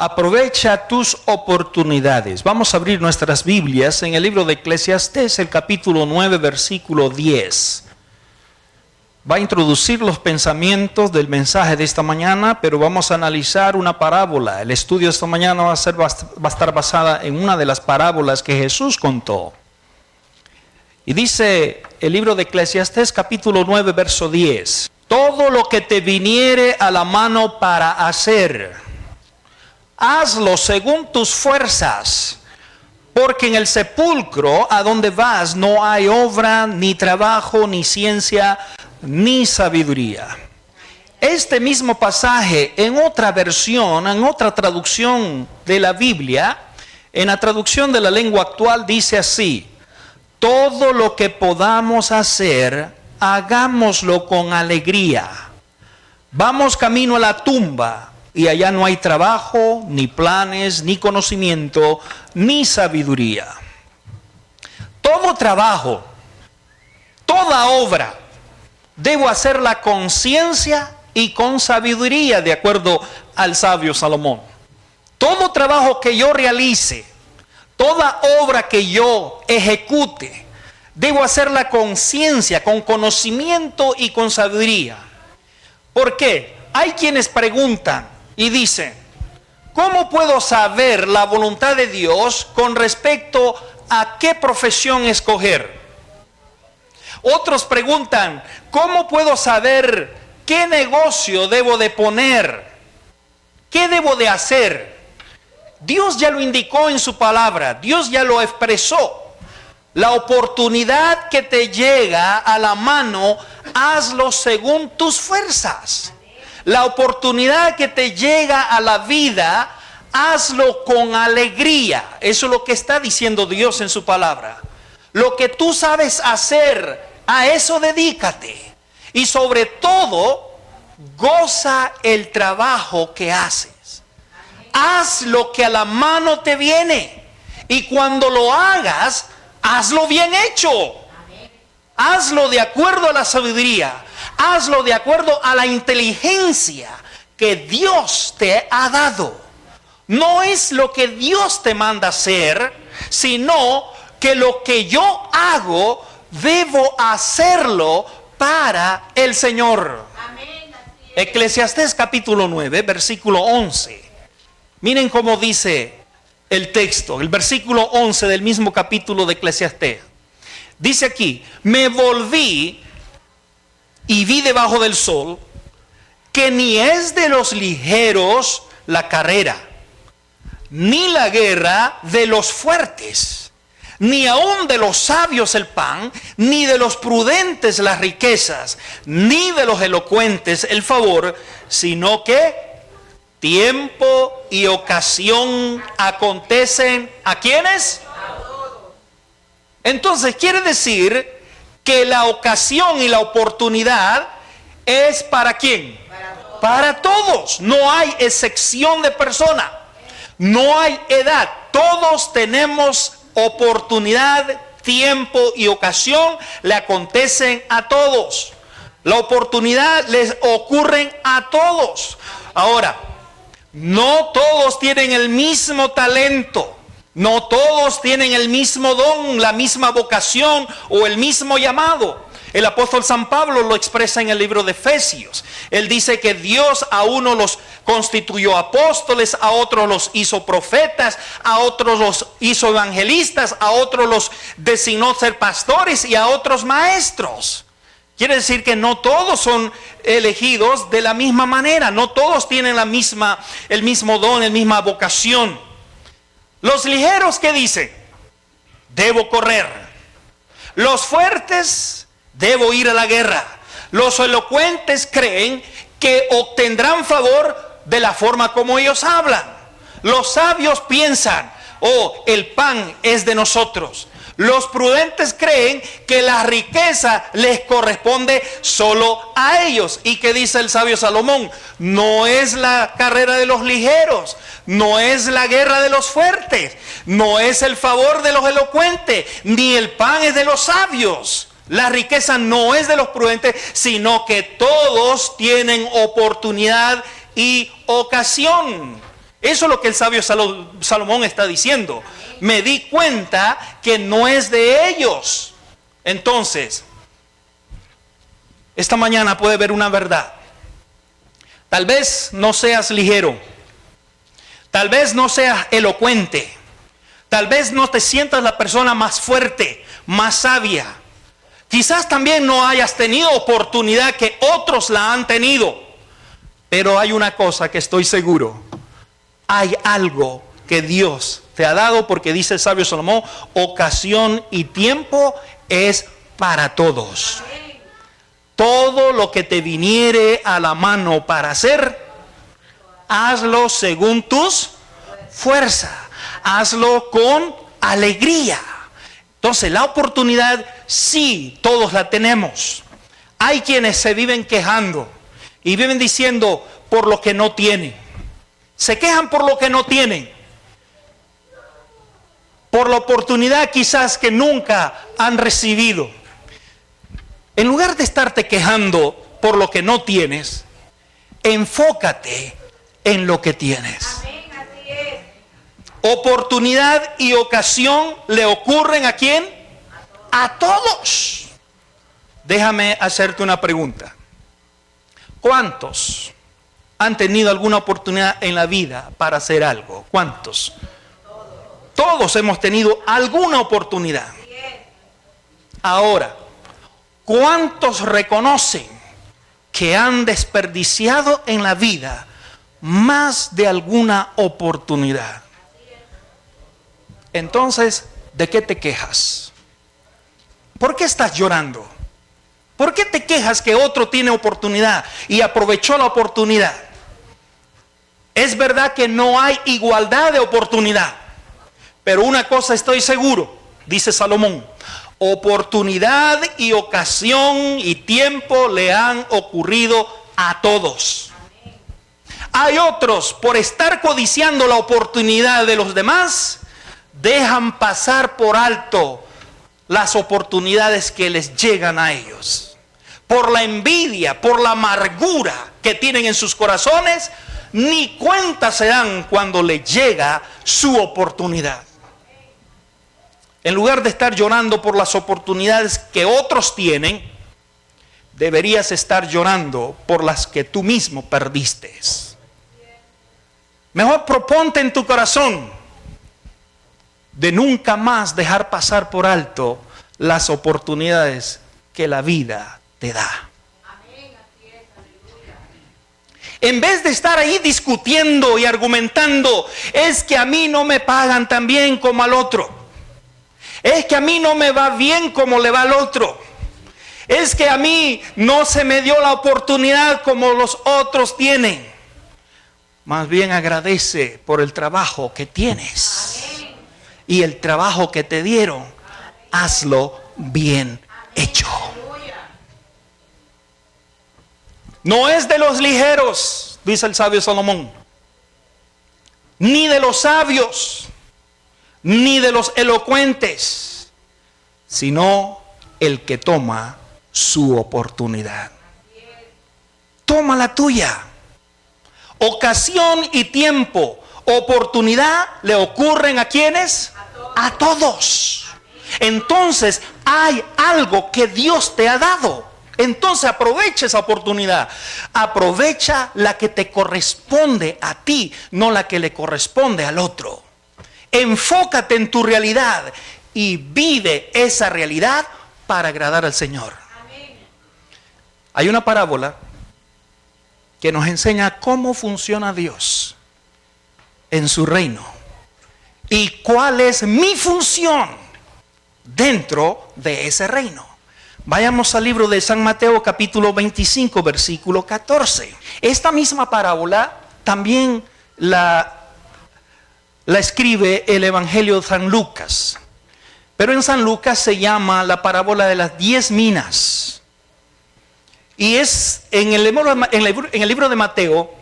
Aprovecha tus oportunidades. Vamos a abrir nuestras Biblias en el libro de Eclesiastés, el capítulo 9, versículo 10. Va a introducir los pensamientos del mensaje de esta mañana, pero vamos a analizar una parábola. El estudio de esta mañana va a estar basada en una de las parábolas que Jesús contó. Y dice el libro de Eclesiastés, capítulo 9, verso 10. Todo lo que te viniere a la mano para hacer, hazlo según tus fuerzas, porque en el sepulcro a donde vas no hay obra, ni trabajo, ni ciencia, ni sabiduría. Este mismo pasaje en otra versión, en otra traducción de la Biblia, en la traducción de la lengua actual dice así: todo lo que podamos hacer, hagámoslo con alegría. Vamos camino a la tumba y allá no hay trabajo, ni planes, ni conocimiento, ni sabiduría. Todo trabajo, toda obra, debo hacerla con ciencia y con sabiduría, de acuerdo al sabio Salomón. Todo trabajo que yo realice, toda obra que yo ejecute, debo hacerla con ciencia, con conocimiento y con sabiduría. ¿Por qué? Hay quienes preguntan y dicen: ¿cómo puedo saber la voluntad de Dios con respecto a qué profesión escoger? Otros preguntan: ¿cómo puedo saber qué negocio debo de poner? ¿Qué debo de hacer? Dios ya lo indicó en su palabra, Dios ya lo expresó. La oportunidad que te llega a la mano, hazlo según tus fuerzas. La oportunidad que te llega a la vida, hazlo con alegría. Eso es lo que está diciendo Dios en su palabra. Lo que tú sabes hacer, a eso dedícate. Y sobre todo, goza el trabajo que haces. Haz lo que a la mano te viene. Y cuando lo hagas, hazlo bien hecho. Hazlo de acuerdo a la sabiduría. Hazlo de acuerdo a la inteligencia que Dios te ha dado. No es lo que Dios te manda hacer, sino que lo que yo hago, debo hacerlo para el Señor. Eclesiastés capítulo 9, versículo 11. Miren cómo dice el texto, el versículo 11 del mismo capítulo de Eclesiastés. Dice aquí: me volví y vi debajo del sol que ni es de los ligeros la carrera, ni la guerra de los fuertes, ni aun de los sabios el pan, ni de los prudentes las riquezas, ni de los elocuentes el favor, sino que tiempo y ocasión acontecen ¿a quiénes? Entonces quiere decir que la ocasión y la oportunidad es ¿para quién? Para todos. No hay excepción de persona. No hay edad. Todos tenemos oportunidad, tiempo y ocasión. Le acontecen a todos. La oportunidad les ocurre a todos. Ahora, no todos tienen el mismo talento. No todos tienen el mismo don, la misma vocación o el mismo llamado. El apóstol San Pablo lo expresa en el libro de Efesios. Él dice que Dios a uno los constituyó apóstoles, a otros los hizo profetas, a otros los hizo evangelistas, a otros los designó ser pastores y a otros maestros. Quiere decir que no todos son elegidos de la misma manera, no todos tienen el mismo don, la misma vocación. Los ligeros, ¿qué dicen? Debo correr. Los fuertes, debo ir a la guerra. Los elocuentes creen que obtendrán favor de la forma como ellos hablan. Los sabios piensan: oh, el pan es de nosotros. Los prudentes creen que la riqueza les corresponde solo a ellos. ¿Y qué dice el sabio Salomón? No es la carrera de los ligeros, no es la guerra de los fuertes, no es el favor de los elocuentes, ni el pan es de los sabios. La riqueza no es de los prudentes, sino que todos tienen oportunidad y ocasión. Eso es lo que el sabio Salomón está diciendo. Me di cuenta que no es de ellos. Entonces, esta mañana puede ver una verdad. Tal vez no seas ligero. Tal vez no seas elocuente. Tal vez no te sientas la persona más fuerte, más sabia. Quizás también no hayas tenido oportunidad que otros la han tenido. Pero hay una cosa que estoy seguro. Hay algo que Dios te ha dado, porque dice el sabio Salomón, ocasión y tiempo es para todos. Todo lo que te viniere a la mano para hacer, hazlo según tus fuerzas. Hazlo con alegría. Entonces la oportunidad sí, todos la tenemos. Hay quienes se viven quejando y viven diciendo por lo que no tienen. Se quejan por lo que no tienen. Por la oportunidad quizás que nunca han recibido. En lugar de estarte quejando por lo que no tienes, enfócate en lo que tienes. Amén, así es. Oportunidad y ocasión le ocurren ¿a quién? A todos. Déjame hacerte una pregunta. ¿Cuántos han tenido alguna oportunidad en la vida para hacer algo? ¿Cuántos? Todos hemos tenido alguna oportunidad. Ahora, ¿cuántos reconocen que han desperdiciado en la vida más de alguna oportunidad? Entonces, ¿de qué te quejas? ¿Por qué estás llorando? ¿Por qué te quejas que otro tiene oportunidad y aprovechó la oportunidad? Es verdad que no hay igualdad de oportunidad, pero una cosa estoy seguro, dice Salomón: oportunidad y ocasión y tiempo le han ocurrido a todos. Hay otros, por estar codiciando la oportunidad de los demás, dejan pasar por alto las oportunidades que les llegan a ellos. Por la envidia, por la amargura que tienen en sus corazones, ni cuenta se dan cuando les llega su oportunidad. En lugar de estar llorando por las oportunidades que otros tienen, deberías estar llorando por las que tú mismo perdiste. Mejor proponte en tu corazón de nunca más dejar pasar por alto las oportunidades que la vida te da. En vez de estar ahí discutiendo y argumentando, es que a mí no me pagan tan bien como al otro. Es que a mí no me va bien como le va al otro. Es que a mí no se me dio la oportunidad como los otros tienen. Más bien agradece por el trabajo que tienes. Amén. Y el trabajo que te dieron, hazlo bien hecho. No es de los ligeros, dice el sabio Salomón, ni de los sabios, ni de los elocuentes, sino el que toma su oportunidad. Toma la tuya. Ocasión y tiempo, oportunidad le ocurren ¿a quiénes? A todos. Entonces hay algo que Dios te ha dado. Entonces aprovecha esa oportunidad. Aprovecha la que te corresponde a ti, no la que le corresponde al otro. Enfócate en tu realidad y vive esa realidad para agradar al Señor. Amén. Hay una parábola que nos enseña cómo funciona Dios en su reino y cuál es mi función dentro de ese reino. Vayamos al libro de San Mateo capítulo 25 versículo 14. Esta misma parábola también la escribe el Evangelio de San Lucas. Pero en San Lucas se llama la parábola de las 10 minas. Y es en el libro de Mateo,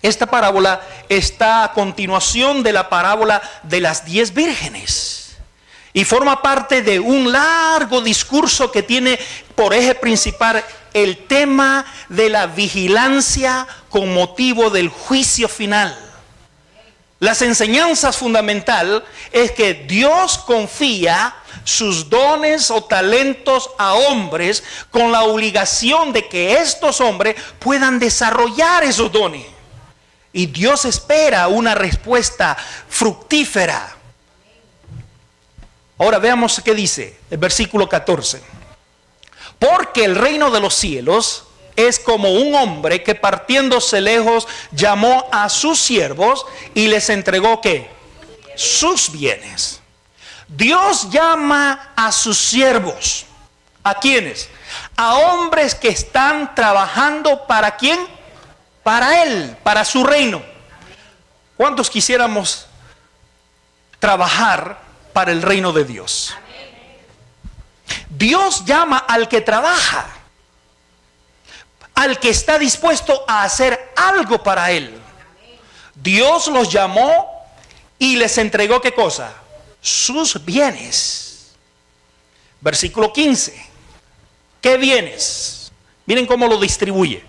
esta parábola está a continuación de la parábola de las 10 vírgenes. Y forma parte de un largo discurso que tiene por eje principal el tema de la vigilancia con motivo del juicio final. Las enseñanzas fundamental es que Dios confía sus dones o talentos a hombres con la obligación de que estos hombres puedan desarrollar esos dones. Y Dios espera una respuesta fructífera. Ahora veamos qué dice el versículo 14. Porque el reino de los cielos es como un hombre que partiéndose lejos llamó a sus siervos y les entregó ¿qué? Sus bienes. Dios llama a sus siervos. ¿A quiénes? A hombres que están trabajando ¿para quién? Para Él, para su reino. ¿Cuántos quisiéramos trabajar para el reino de Dios? Dios llama al que trabaja, al que está dispuesto a hacer algo para Él. Dios los llamó y les entregó ¿qué cosa? Sus bienes. Versículo 15. ¿Qué bienes? Miren cómo lo distribuye.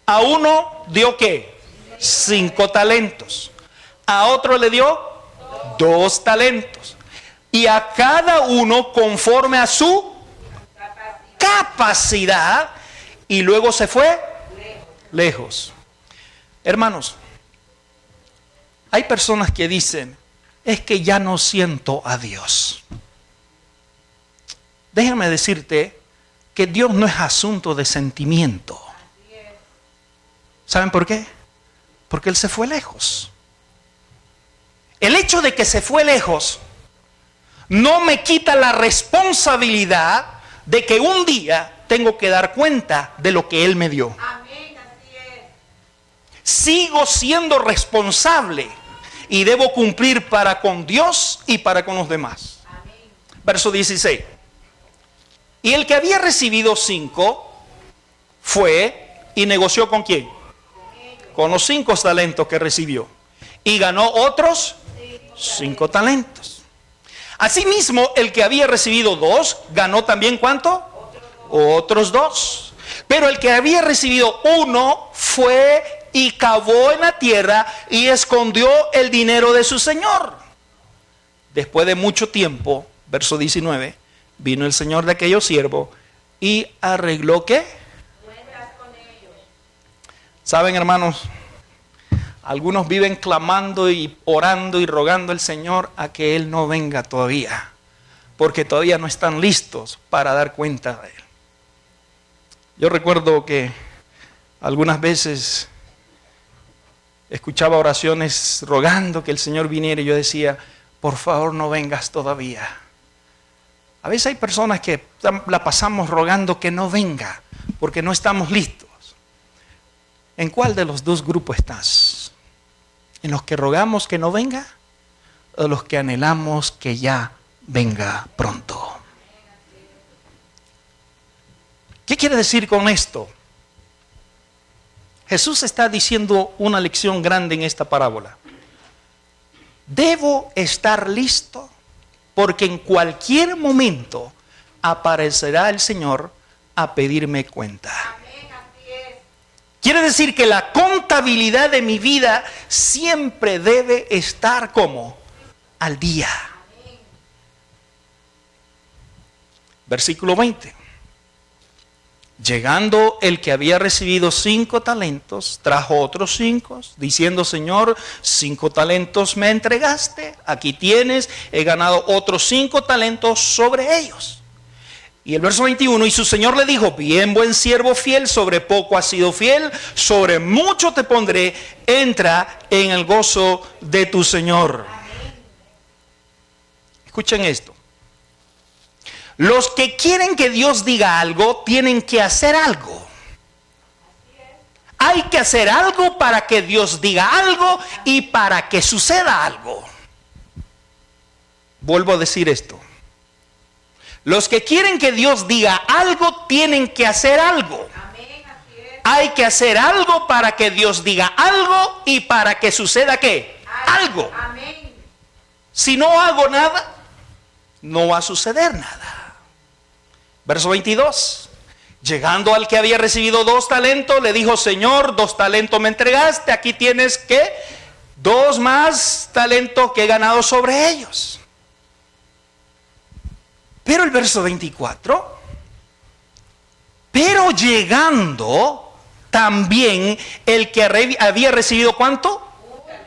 A uno dio ¿qué? 5 talentos. A otro le dio 2 talentos. Y a cada uno conforme a su capacidad. Y luego se fue lejos. Hermanos, hay personas que dicen, es que ya no siento a Dios. Déjame decirte que Dios no es asunto de sentimiento. ¿Saben por qué? Porque Él se fue lejos. El hecho de que se fue lejos no me quita la responsabilidad de que un día tengo que dar cuenta de lo que Él me dio. Amén, así es. Sigo siendo responsable y debo cumplir para con Dios y para con los demás. Amén. Verso 16. Y el que había recibido 5 fue y negoció ¿con quién? Con los 5 talentos que recibió. Y ganó otros 5 talentos. Asimismo, el que había recibido 2 ganó también ¿cuánto? Otros 2. Pero el que había recibido 1 fue y cavó en la tierra y escondió el dinero de su señor. Después de mucho tiempo, verso 19, vino el señor de aquellos siervos y arregló ¿qué? Cuentas con ellos. Saben, hermanos, algunos viven clamando y orando y rogando al Señor a que Él no venga todavía, porque todavía no están listos para dar cuenta de Él. Yo recuerdo que algunas veces escuchaba oraciones rogando que el Señor viniera y yo decía, por favor no vengas todavía. A veces hay personas que la pasamos rogando que no venga porque no estamos listos. ¿En cuál de los dos grupos estás? ¿En los que rogamos que no venga o los que anhelamos que ya venga pronto? ¿Qué quiere decir con esto? Jesús está diciendo una lección grande en esta parábola. Debo estar listo porque en cualquier momento aparecerá el Señor a pedirme cuenta. Amén, así es. Quiere decir que la contabilidad de mi vida siempre debe estar como al día. Versículo 20. Llegando el que había recibido 5 talentos, trajo otros 5, diciendo, Señor, 5 talentos me entregaste, aquí tienes, he ganado otros 5 talentos sobre ellos. Y el verso 21, y su Señor le dijo, bien buen siervo fiel, sobre poco has sido fiel, sobre mucho te pondré, entra en el gozo de tu Señor. Escuchen esto. Los que quieren que Dios diga algo, tienen que hacer algo. Hay que hacer algo para que Dios diga algo y para que suceda algo. Vuelvo a decir esto. Los que quieren que Dios diga algo, tienen que hacer algo. Amén, así es. Hay que hacer algo para que Dios diga algo y para que suceda ¿qué? Algo. Amén. Si no hago nada, no va a suceder nada. Verso 22. Llegando al que había recibido 2 talentos, le dijo, Señor, 2 talentos me entregaste, aquí tienes ¿qué? 2 más talentos que he ganado sobre ellos. Pero el verso 24, pero llegando también el que había recibido ¿cuánto?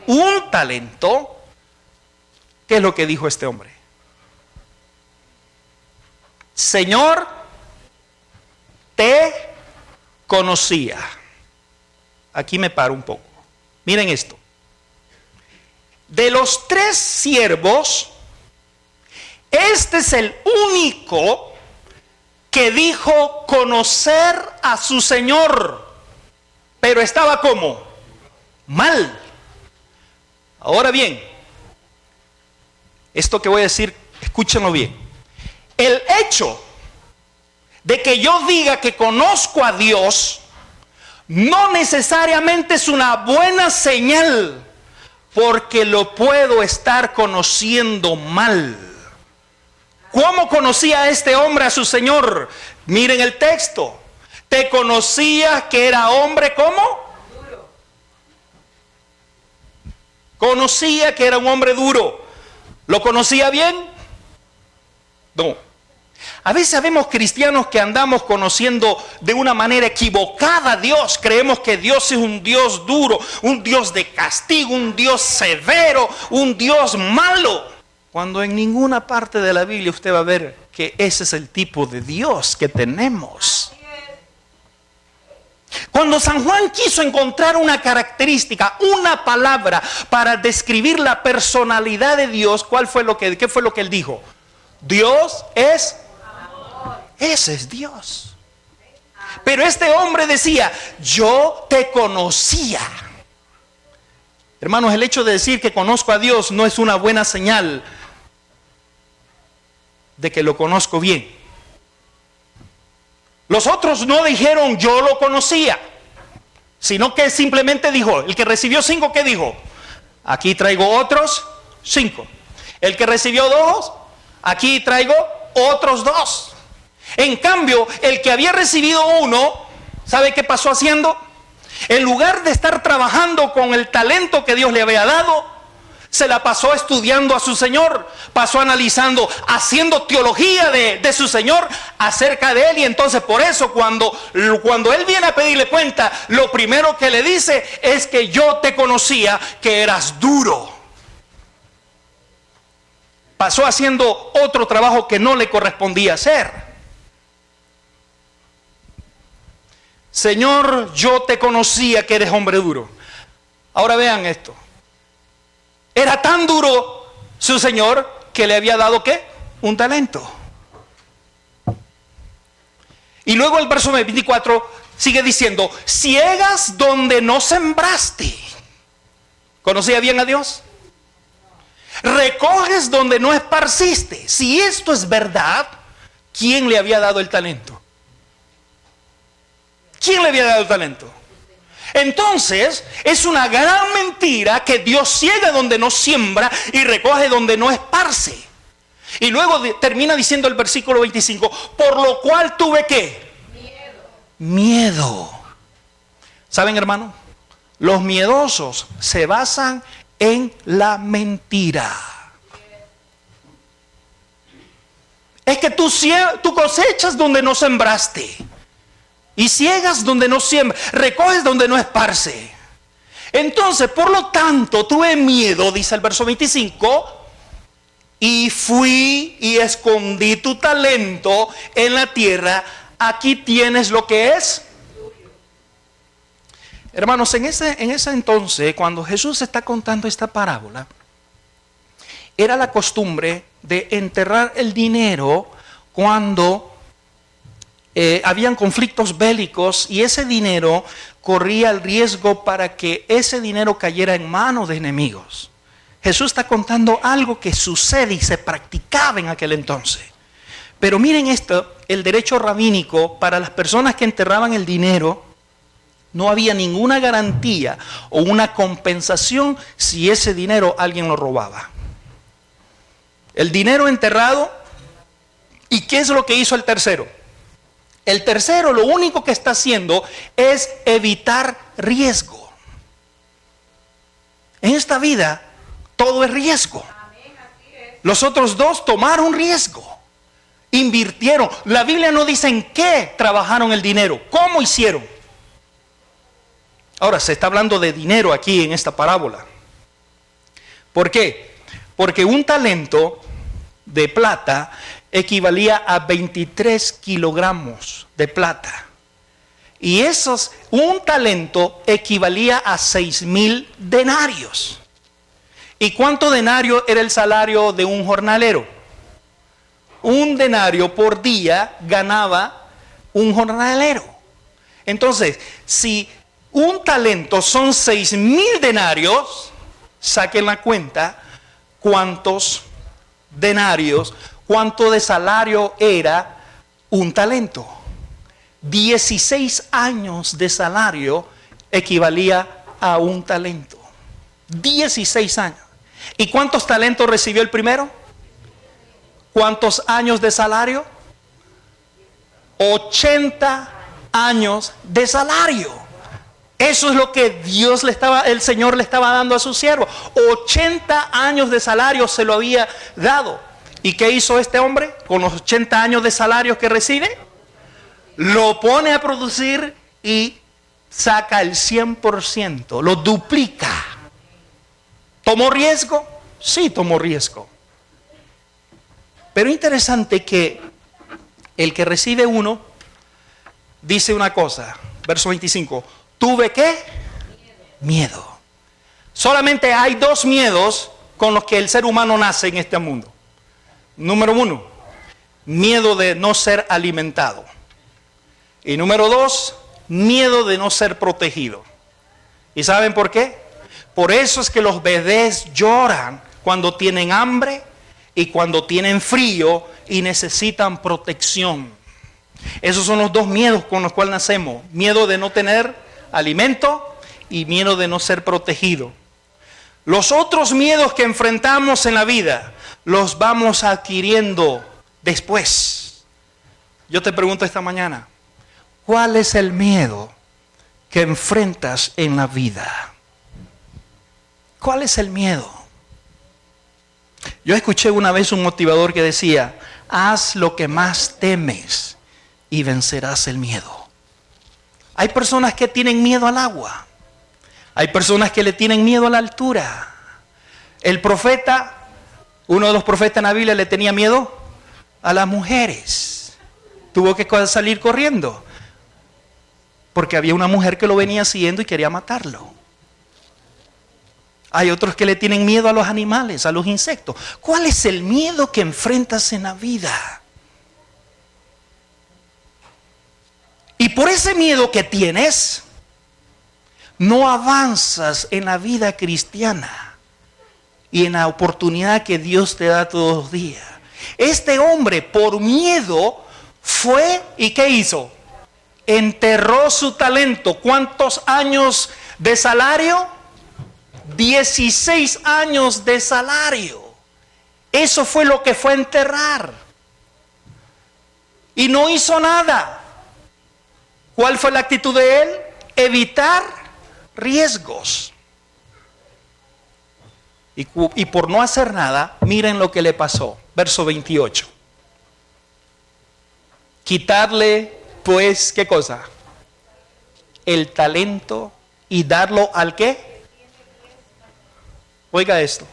Un talento. ¿Qué es lo que dijo este hombre? Señor, te conocía. Aquí me paro un poco. Miren esto. De los 3 siervos, este es el único que dijo conocer a su Señor. Pero estaba ¿cómo? Mal. Ahora bien, esto que voy a decir, escúchenlo bien. El hecho de que yo diga que conozco a Dios no necesariamente es una buena señal, porque lo puedo estar conociendo mal. ¿Cómo conocía este hombre a su Señor? Miren el texto. Te conocía que era hombre ¿cómo? Duro. Conocía que era un hombre duro. ¿Lo conocía bien? No. A veces vemos cristianos que andamos conociendo de una manera equivocada a Dios. Creemos que Dios es un Dios duro, un Dios de castigo, un Dios severo, un Dios malo. Cuando en ninguna parte de la Biblia usted va a ver que ese es el tipo de Dios que tenemos. Cuando San Juan quiso encontrar una característica, una palabra para describir la personalidad de Dios, ¿qué fue lo que él dijo? Dios es amor. Ese es Dios. Pero este hombre decía, yo te conocía. Hermanos, el hecho de decir que conozco a Dios no es una buena señal de que lo conozco bien. Los otros no dijeron yo lo conocía, sino que simplemente dijo, el que recibió 5, ¿qué dijo? Aquí traigo otros 5. El que recibió 2, aquí traigo otros 2. En cambio, el que había recibido 1, ¿sabe qué pasó haciendo? En lugar de estar trabajando con el talento que Dios le había dado, se la pasó estudiando a su Señor, pasó analizando, haciendo teología de su Señor acerca de Él. Y entonces por eso cuando Él viene a pedirle cuenta, lo primero que le dice es que yo te conocía que eras duro. Pasó haciendo otro trabajo que no le correspondía hacer. Señor, yo te conocía que eres hombre duro. Ahora vean esto. Era tan duro su Señor que le había dado ¿qué? Un talento. Y luego el verso 24 sigue diciendo, ciegas donde no sembraste. ¿Conocía bien a Dios? Recoges donde no esparciste. Si esto es verdad, ¿quién le había dado el talento? ¿Quién le había dado el talento? Entonces, es una gran mentira que Dios ciega donde no siembra y recoge donde no esparce. Y luego termina diciendo el versículo 25, por lo cual tuve ¿qué? Miedo. ¿Saben, hermano? Los miedosos se basan en la mentira. Es que tú cosechas donde no sembraste. Y ciegas donde no siembra, recoges donde no esparce. Entonces, por lo tanto, tuve miedo, dice el verso 25, y fui y escondí tu talento en la tierra. Aquí tienes lo que es. Hermanos, en ese entonces, cuando Jesús está contando esta parábola, era la costumbre de enterrar el dinero cuando habían conflictos bélicos y ese dinero corría el riesgo para que ese dinero cayera en manos de enemigos. Jesús está contando algo que sucede y se practicaba en aquel entonces. Pero miren esto, el derecho rabínico para las personas que enterraban el dinero, no había ninguna garantía o una compensación si ese dinero alguien lo robaba. El dinero enterrado, ¿y qué es lo que hizo el tercero? El tercero lo único que está haciendo es evitar riesgo. En esta vida todo es riesgo. Amén, así es. Los otros dos tomaron riesgo. Invirtieron. La Biblia no dice en qué trabajaron el dinero, cómo hicieron. Ahora se está hablando de dinero aquí en esta parábola. ¿Por qué? Porque un talento de plata equivalía a 23 kilogramos de plata. Y un talento equivalía a 6,000 denarios. ¿Y cuánto denario era el salario de un jornalero? Un denario por día ganaba un jornalero. Entonces, si un talento son 6,000 denarios, saquen la cuenta cuántos denarios, cuánto de salario era un talento. 16 años de salario equivalía a un talento. 16 años. ¿Y cuántos talentos recibió el primero? ¿Cuántos años de salario? 80 años de salario. Eso es lo que el Señor le estaba dando a su siervo. 80 años de salario se lo había dado. ¿Y qué hizo este hombre con los 80 años de salario que recibe? Lo pone a producir y saca el 100%, lo duplica. ¿Tomó riesgo? Sí, tomó riesgo. Pero interesante que el que recibe uno dice una cosa, verso 25. ¿Tuve qué? Miedo. Solamente hay dos miedos con los que el ser humano nace en este mundo. Número 1, miedo de no ser alimentado. Y número 2, miedo de no ser protegido. ¿Y saben por qué? Por eso es que los bebés lloran cuando tienen hambre y cuando tienen frío y necesitan protección. Esos son los dos miedos con los cuales nacemos. Miedo de no tener alimento y miedo de no ser protegido. Los otros miedos que enfrentamos en la vida los vamos adquiriendo después. Yo te pregunto esta mañana, ¿cuál es el miedo que enfrentas en la vida? ¿Cuál es el miedo? Yo escuché una vez un motivador que decía, haz lo que más temes y vencerás el miedo. Hay personas que tienen miedo al agua. Hay personas que le tienen miedo a la altura. El profeta, uno de los profetas en la Biblia, le tenía miedo a las mujeres. Tuvo que salir corriendo porque había una mujer que lo venía siguiendo y quería matarlo. Hay otros que le tienen miedo a los animales, a los insectos. ¿Cuál es el miedo que enfrentas en la vida? Y por ese miedo que tienes, no avanzas en la vida cristiana y en la oportunidad que Dios te da todos los días. Este hombre, por miedo, fue y ¿qué hizo? Enterró su talento. ¿Cuántos años de salario? 16 años de salario. Eso fue lo que fue a enterrar. Y no hizo nada. ¿Cuál fue la actitud de él? Evitar riesgos. Y por no hacer nada, miren lo que le pasó. Verso 28. Quitarle, pues, ¿qué cosa? El talento y darlo al ¿qué? Oiga esto.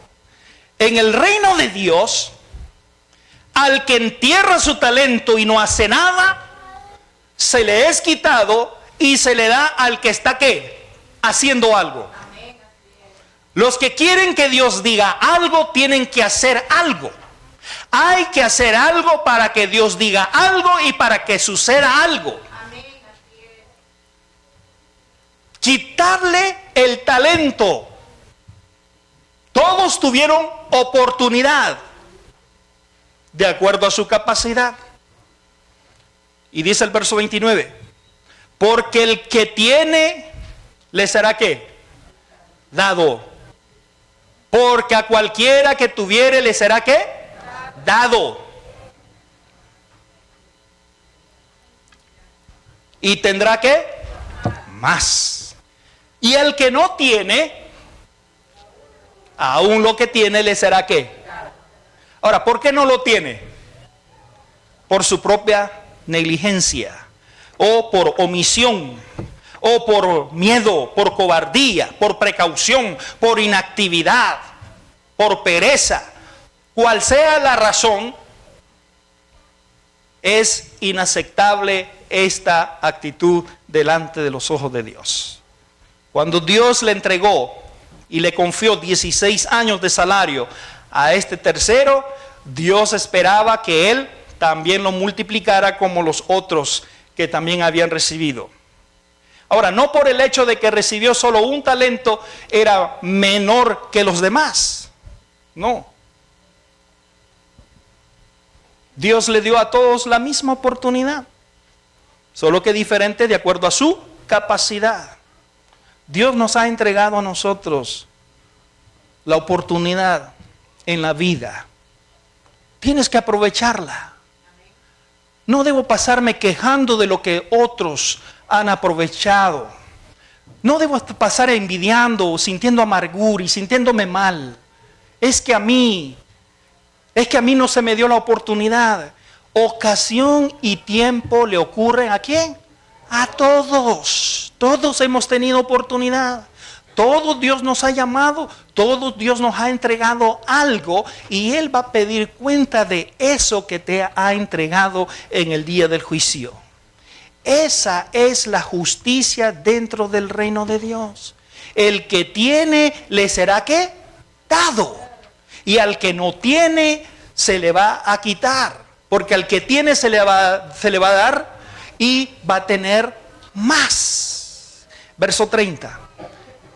En el reino de Dios, al que entierra su talento y no hace nada, se le es quitado y se le da al que está ¿qué? Haciendo algo. Los que quieren que Dios diga algo tienen que hacer algo. Hay que hacer algo para que Dios diga algo y para que suceda algo. Quitarle el talento. Todos tuvieron oportunidad de acuerdo a su capacidad. Y dice el verso 29, porque el que tiene, le será ¿qué? Dado. Porque a cualquiera que tuviere, le será ¿qué? Dado. Y tendrá ¿qué? Más. Y el que no tiene, aún lo que tiene le será ¿qué? Ahora, ¿por qué no lo tiene? Por su propia negligencia, o por omisión, o por miedo, por cobardía, por precaución, por inactividad, por pereza. Cual sea la razón, es inaceptable esta actitud delante de los ojos de Dios. Cuando Dios le entregó y le confió 16 años de salario a este tercero, Dios esperaba que él también lo multiplicara como los otros que también habían recibido. Ahora, no por el hecho de que recibió solo un talento era menor que los demás. No. Dios le dio a todos la misma oportunidad, solo que diferente de acuerdo a su capacidad. Dios nos ha entregado a nosotros la oportunidad en la vida. Tienes que aprovecharla. No debo pasarme quejando de lo que otros han aprovechado. No debo pasar envidiando, sintiendo amargura y sintiéndome mal. Es que a mí no se me dio la oportunidad. Ocasión y tiempo le ocurren ¿a quién? A todos. Todos hemos tenido oportunidad. Todos Dios nos ha llamado. Todos Dios nos ha entregado algo. Y Él va a pedir cuenta de eso que te ha entregado en el día del juicio. Esa es la justicia dentro del reino de Dios. El que tiene le será ¿qué? Dado. Y al que no tiene se le va a quitar. Porque al que tiene se le va a dar y va a tener más. Verso 30.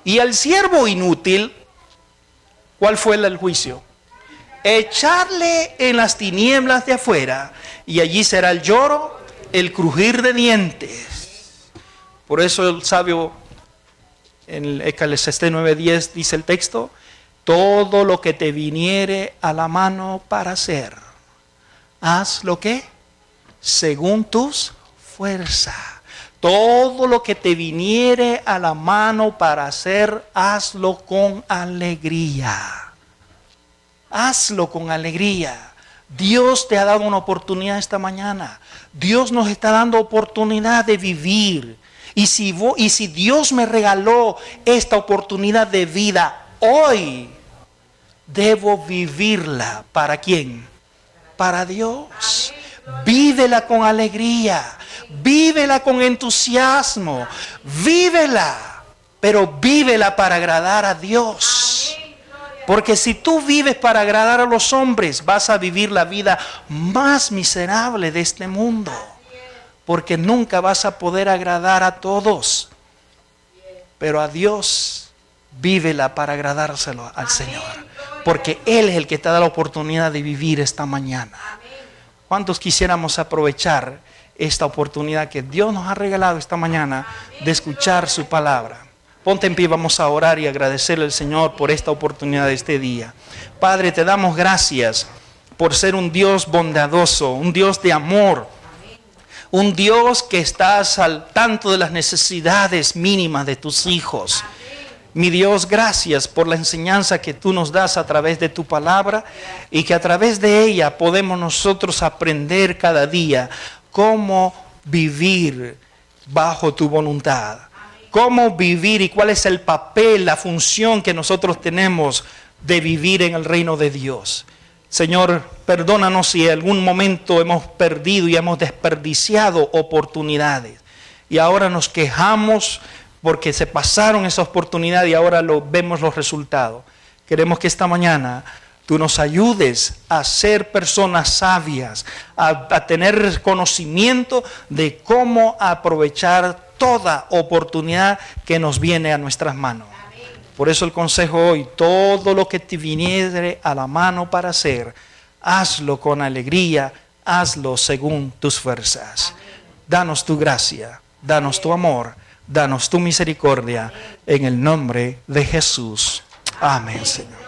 Y al siervo inútil, ¿cuál fue el juicio? Echarle en las tinieblas de afuera, y allí será el lloro, el crujir de dientes. Por eso el sabio en Eclesiastés 9:10 dice el texto: todo lo que te viniere a la mano para hacer, haz lo que según tus fuerzas. Todo lo que te viniere a la mano para hacer, hazlo con alegría. Hazlo con alegría. Dios te ha dado una oportunidad esta mañana. Dios nos está dando oportunidad de vivir. Y si Dios me regaló esta oportunidad de vida hoy, debo vivirla. ¿Para quién? Para Dios. Vívela con alegría. Vívela con entusiasmo. Vívela. Pero vívela para agradar a Dios. Porque si tú vives para agradar a los hombres, vas a vivir la vida más miserable de este mundo. Porque nunca vas a poder agradar a todos. Pero a Dios, vívela para agradárselo al Señor. Porque Él es el que te da la oportunidad de vivir esta mañana. ¿Cuántos quisiéramos aprovechar esta oportunidad que Dios nos ha regalado esta mañana de escuchar su palabra? Ponte en pie, vamos a orar y agradecerle al Señor por esta oportunidad de este día. Padre, te damos gracias por ser un Dios bondadoso, un Dios de amor, un Dios que estás al tanto de las necesidades mínimas de tus hijos. Mi Dios, gracias por la enseñanza que tú nos das a través de tu palabra y que a través de ella podemos nosotros aprender cada día cómo vivir bajo tu voluntad. Cómo vivir y cuál es el papel, la función que nosotros tenemos de vivir en el reino de Dios. Señor, perdónanos si en algún momento hemos perdido y hemos desperdiciado oportunidades. Y ahora nos quejamos porque se pasaron esa oportunidad y ahora vemos los resultados. Queremos que esta mañana tú nos ayudes a ser personas sabias, a tener conocimiento de cómo aprovechar toda oportunidad que nos viene a nuestras manos. Por eso el consejo hoy: todo lo que te viniere a la mano para hacer, hazlo con alegría, hazlo según tus fuerzas. Danos tu gracia, danos tu amor, danos tu misericordia, en el nombre de Jesús. Amén, Señor.